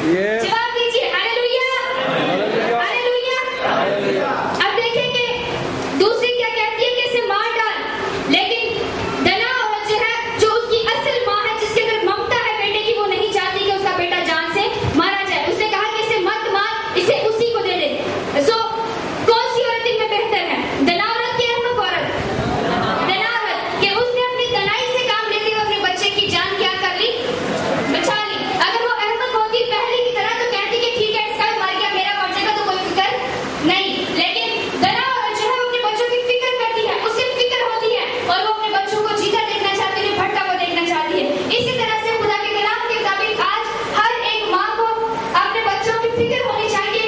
जवाब दीजिए hallelujah, hallelujah. अब देखें कि दूसरी क्या कहती है कि इसे मार डाल, लेकिन दना औरत जो है, जो उसकी असल माँ है, जिसके अंदर ममता है बेटे की, वो नहीं चाहती कि उसका बेटा जान से मारा जाए। उसने कहा कि इसे मत मार, इसे उसी को दे दे। सो कौन सी औरत इनमें बेहतर है, दना औरत की अहमक औरत? दना औरत कि उसने अपनी दनाई से काम लेते हुए अपने बच्चे की जान क्या कर ली, बचा ली। अगर वो अहमक होती पहले की तरह तो कहती कि ठीक है इसका मर गया, मेरा मर जाएगा, तो कोई फिक्र नहीं। लेकिन दना औरत जो है अपने बच्चों की फिक्र करती है, उससे फिक्र होती है, और वो अपने बच्चों को जीता देखना चाहती है, भटका हुआ देखना चाहती है। इसी तरह से खुदा के कलाम के मुताबिक आज हर एक माँ को अपने बच्चों की फिक्र होनी चाहिए,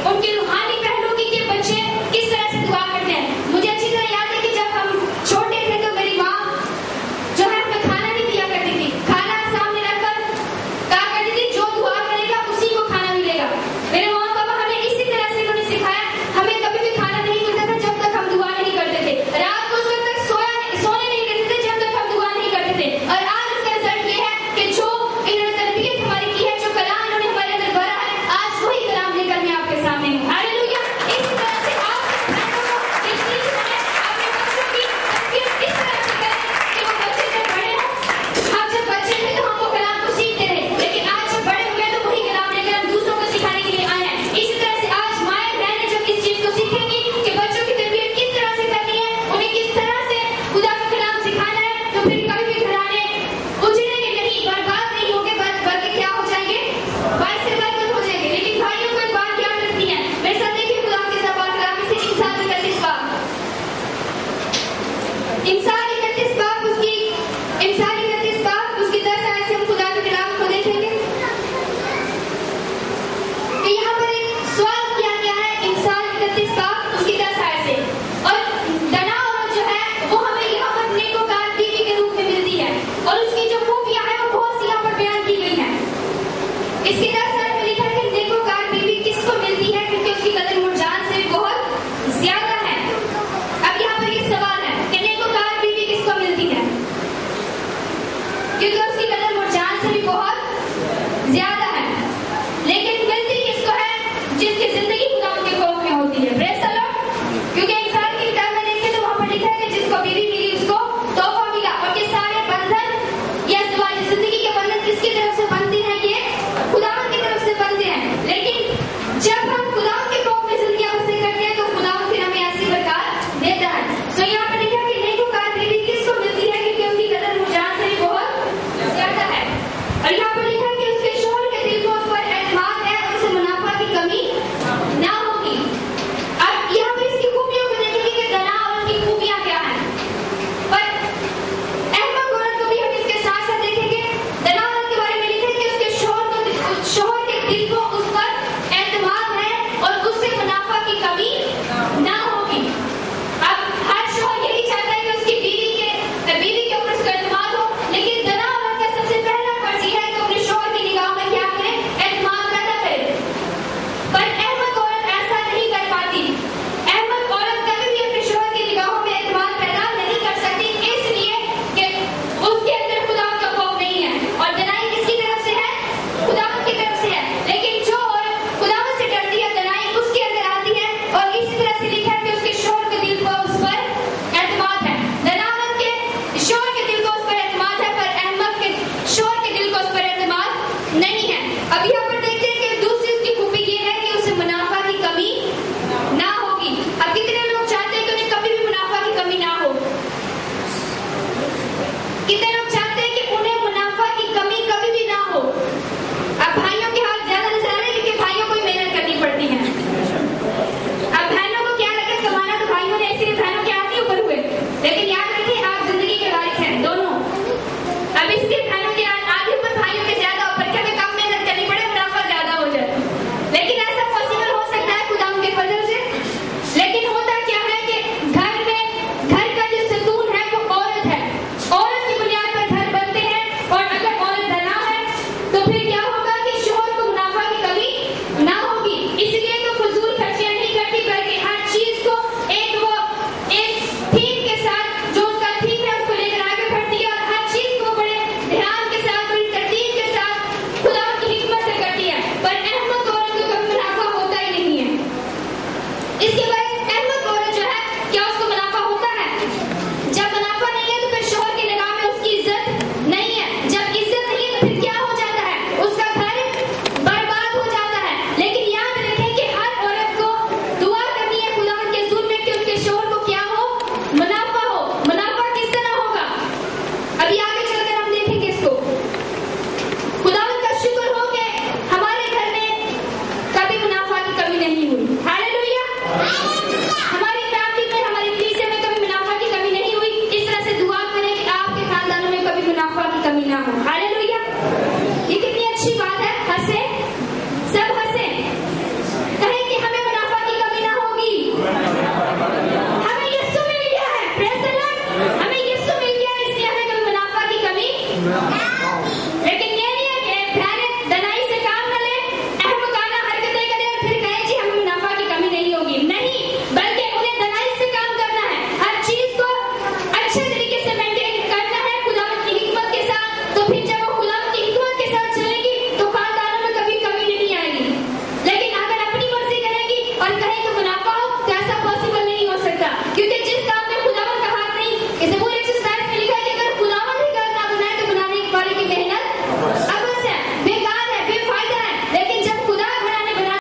उनके रूहानी पहलू की, कि बच्चे किस तरह से दुआ करते हैं। मुझे अच्छी तरह याद है कि जब हम छोटे थे तो मेरी माँ जो है हमें खाना नहीं दिया करती थी, खाना सामने रखकर कहा करती थी जो दुआ करेगा उसी को खाना मिलेगा। मेरे माँ पापा हमें इसी तरह से उन्होंने सिखाया, हमें कभी भी खाना नहीं मिलता था जब तक हम दुआ नहीं करते थे, रात को उस वक्त तक सोने नहीं देते थे जब तक हम दुआ नहीं करते थे। और आज उसका रिजल्ट ये है कि जो इन्होंने तरबियत हमारी की है, जो कलाम इन्होंने हमारे अंदर भरा है, आज वही कलाम लेकर मैं आपके सामने हूँ। हालेलुया। इसी तरह से आप अपने बच्चों की तरबियत इस तरह से करें कि वो बच्चे जब बड़े हों, हम जब बच्चे थे तो हम वो कलाम को सीखते रहे, लेकिन आज जब बड़े हुए तो वही कलाम लेकर हम दूसरों को सिखाने के लिए आए हैं। इसी तरह से आज माएं बहनें जब इस चीज को सीखेंगी कि बच्चों की तरबियत किस तरह से करनी है, उन्हें किस तरह से खुदा का कलाम सिखाना है, तो फिर कभी भी घराने उजड़ेंगे नहीं, बर्बाद नहीं होंगे, बल्कि क्या हो जाएंगे, बाइस से बरकत हो जाएंगे। लेकिन भाइयों को एक बात याद रखनी है, मेरे साथ देखिए खुदा के ज़बान कलाम से इंसान 31 बाब, इंसान 31 बाब उसकी 10 आयत से हम खुदा के कलाम को देखेंगे कि यहाँ पर एक सवाल किया गया है। इंसान 31 बाब उसकी 10 आयत से, और दना औरत जो है वो हमें यहाँ पर नेकोकार बीवी के रूप में मिलती है, और उसकी जो खूबियां है वो बहुत सी यहाँ पर बयान की गई है। इसकी 10 आयत में लिखा है कि नेकोकार बीवी किसको मिलती है, क्योंकि उसकी कदर मुरजान से भी बहुत ज्यादा है। अब यहाँ पर ये सवाल है कि नेकोकार बीवी किसको मिलती है, क्योंकि उसकी कदर मुरजान से भी बहुत ज्यादा